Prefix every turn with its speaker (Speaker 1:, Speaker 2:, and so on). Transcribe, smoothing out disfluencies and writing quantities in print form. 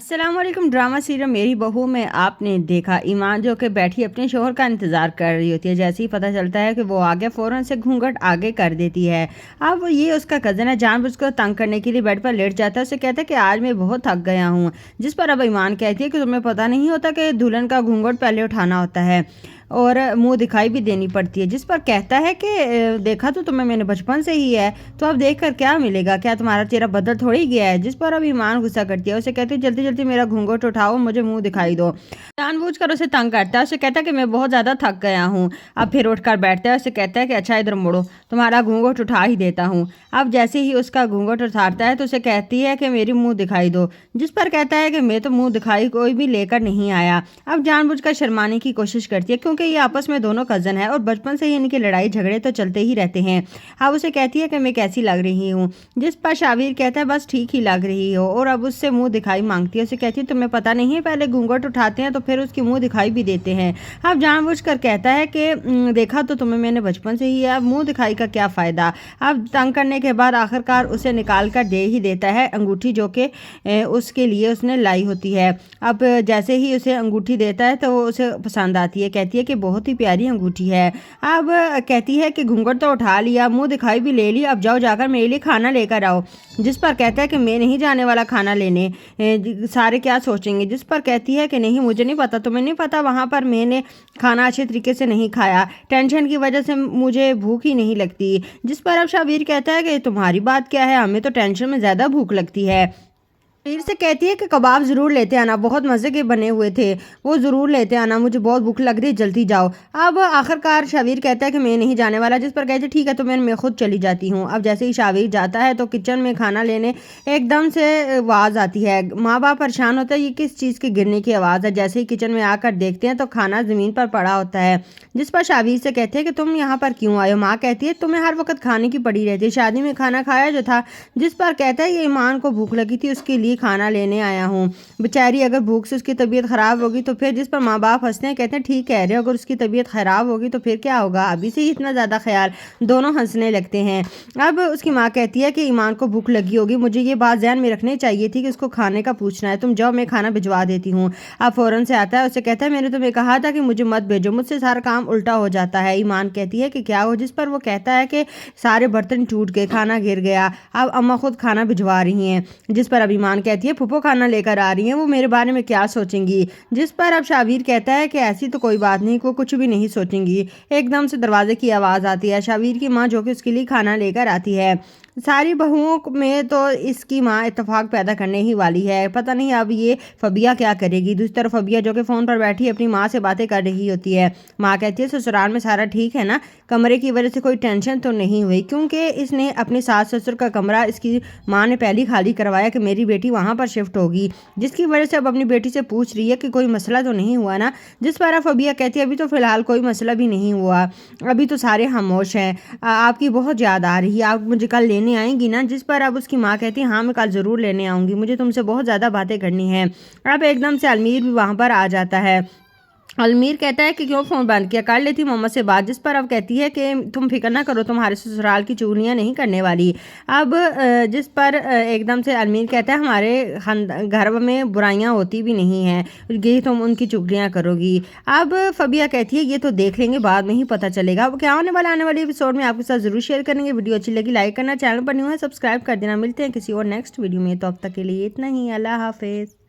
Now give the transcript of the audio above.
Speaker 1: अस्सलाम वालेकुम। Drama serial मेरी बहू में आपने देखा ईमान जो कि बैठी अपने शोहर का इंतज़ार कर रही होती है। जैसे ही पता चलता है कि वो आ गया फ़ौरन से घूंघट आगे कर देती है। अब ये उसका कज़न है, जानबूझ कर तंग करने के लिए बेड पर लेट जाता है। उसे कहता है कि आज मैं बहुत थक गया हूँ। जिस पर अब ईमान कहती है कि तुम्हें पता नहीं होता कि दुल्हन का घूंघट पहले उठाना होता है और मुंह दिखाई भी देनी पड़ती है। जिस पर कहता है कि देखा तो तुम्हें मैंने बचपन से ही है, तो अब देख कर क्या मिलेगा, क्या तुम्हारा चेहरा बदल थोड़ी गया है। जिस पर अब ईमान गुस्सा करती है, उसे कहती है जल्दी जल्दी मेरा घूंघट उठाओ, मुझे मुंह दिखाई दो। जानबूझकर उसे तंग करता है। उसे कहता है कि मैं बहुत ज़्यादा थक गया हूँ। अब फिर उठकर बैठता है। उसे कहता है कि अच्छा इधर मुड़ो, तुम्हारा घूंघट उठा ही देता हूँ। अब जैसे ही उसका घूंघट उठाता है तो उसे कहती है कि मेरी मुंह दिखाई दो। जिस पर कहता है कि मैं तो मुंह दिखाई कोई भी लेकर नहीं आया। अब जानबूझकर शर्माने की कोशिश करती है क्योंकि ये आपस में दोनों कज़न है और बचपन से ही इनकी लड़ाई झगड़े तो चलते ही रहते हैं। अब उसे कहती है कि मैं कैसी लग रही हूँ। जिस पर शाबिर कहता है बस ठीक ही लग रही हो, और अब उससे मुंह दिखाई मांगती है। उसे कहती है तुम्हें पता नहीं है, पहले घूंघट उठाते हैं तो फिर उसकी मुंह दिखाई भी देते हैं। अब जानबूझकर कहता है कि देखा तो तुम्हें मैंने बचपन से ही है, अब मुंह दिखाई का क्या फ़ायदा। अब तंग करने के बाद आखिरकार उसे निकाल कर दे ही देता है अंगूठी जो कि उसके लिए उसने लाई होती है। अब जैसे ही उसे अंगूठी देता है तो उसे पसंद आती है। कहती है कि बहुत ही प्यारी अंगूठी है। अब कहती है कि घूंघट तो उठा लिया, मुंह दिखाई भी ले लिया, अब जाओ जाकर मेरे लिए खाना लेकर आओ। जिस पर कहता है कि मैं नहीं जाने वाला खाना लेने, सारे क्या सोचेंगे। जिस पर कहती है कि नहीं मुझे नहीं पता, तुम्हें नहीं पता वहाँ पर मैंने खाना अच्छे तरीके से नहीं खाया, टेंशन की वजह से मुझे भूख ही नहीं लगती। जिस पर अब शाबिर कहता है कि तुम्हारी बात क्या है, हमें तो टेंशन में ज़्यादा भूख लगती है। फिर से कहती है कि कबाब ज़रूर लेते आना, बहुत मज़े के बने हुए थे, वो ज़रूर लेते आना, मुझे बहुत भूख लग रही है, जल्दी जाओ। अब आखिरकार शाबिर कहता है कि मैं नहीं जाने वाला। जिस पर कहते ठीक है तो मैं खुद चली जाती हूँ। अब जैसे ही शाबिर जाता है तो किचन में खाना लेने एकदम से आवाज़ आती है। माँ बाप परेशान होता है ये किस चीज़ की गिरने की आवाज़ है। जैसे ही किचन में आकर देखते हैं तो खाना ज़मीन पर पड़ा होता है। जिस पर शाबिर से कहते हैं कि तुम यहाँ पर क्यों आए हो। माँ कहती है तुम्हें हर वक्त खाने की पड़ी रहती है, शादी में खाना खाया जो था। जिस पर कहता है ये ईमान को भूख लगी थी, उसके लिए खाना लेने आया हूँ। बेचारी अगर भूख से उसकी तबीयत ख़राब होगी तो फिर। जिस पर माँ बाप हंसते हैं, कहते हैं ठीक कह रहे हो, अगर उसकी तबीयत ख़राब होगी तो फिर क्या होगा, अभी से ही इतना ज़्यादा ख्याल। दोनों हंसने लगते हैं। अब उसकी माँ कहती है कि ईमान को भूख लगी होगी, मुझे ये बात ध्यान में रखनी चाहिए थी कि उसको खाने का पूछना है, तुम जाओ मैं खाना भिजवा देती हूँ। अब फ़ौरन से आता है। उसे कहता है मैंने तुम्हें कहा था कि मुझे मत भेजो, मुझसे सारा काम उल्टा हो जाता है। ईमान कहती है कि क्या हो। जिस पर वो कहता है कि सारे बर्तन टूट गए, खाना गिर गया, अब अम्मा खुद खाना भिजवा रही हैं। जिस पर अब ईमान कहती है फूफो खाना लेकर आ रही हैं, वो मेरे बारे में क्या सोचेंगी। जिस पर अब शाबिर कहता है कि ऐसी तो कोई बात नहीं, वो कुछ भी नहीं सोचेंगी। एकदम से दरवाजे की आवाज़ आती है। शाबिर की माँ जो कि उसके लिए खाना लेकर आती है। सारी बहुओं में तो इसकी माँ इत्तेफाक पैदा करने ही वाली है, पता नहीं अब ये फबिया क्या करेगी। दूसरी तरफ फबिया जो कि फ़ोन पर बैठी अपनी माँ से बातें कर रही होती है। माँ कहती है ससुराल में सारा ठीक है ना, कमरे की वजह से कोई टेंशन तो नहीं हुई, क्योंकि इसने अपने सास ससुर का कमरा इसकी माँ ने पहले खाली करवाया कि मेरी बेटी वहाँ पर शिफ्ट होगी, जिसकी वजह से अब अपनी बेटी से पूछ रही है कि कोई मसला तो नहीं हुआ ना। जिस पर फबिया कहती है अभी तो फ़िलहाल कोई मसला भी नहीं हुआ, अभी तो सारे खामोश हैं, आपकी बहुत याद आ रही है, आप मुझे कल लेने आएंगी ना। जिस पर अब उसकी माँ कहती है हाँ मैं कल ज़रूर लेने आऊँगी, मुझे तुमसे बहुत ज़्यादा बातें करनी है। अब एकदम से अलमीर भी वहाँ पर आ जाता है। अलमीर कहता है कि क्यों फ़ोन बंद किया, कर लेती मम्मा से बात। जिस पर अब कहती है कि तुम फिक्र ना करो, तुम्हारे ससुराल की चुगलियाँ नहीं करने वाली। अब जिस पर एकदम से अलमीर कहता है हमारे घर में बुराइयाँ होती भी नहीं हैं, ये तुम उनकी चुगलियाँ करोगी। अब फबिया कहती है ये तो देख लेंगे, बाद में ही पता चलेगा। अब क्या होने वाला आने वाले एपिसोड में आपके साथ ज़रूर शेयर करेंगे। वीडियो अच्छी लगी लाइक करना, चैनल पर न्यू है सब्सक्राइब कर देना। मिलते हैं किसी और नेक्स्ट वीडियो में, तो अब तक के लिए इतना ही। अल्लाह हाफिज़।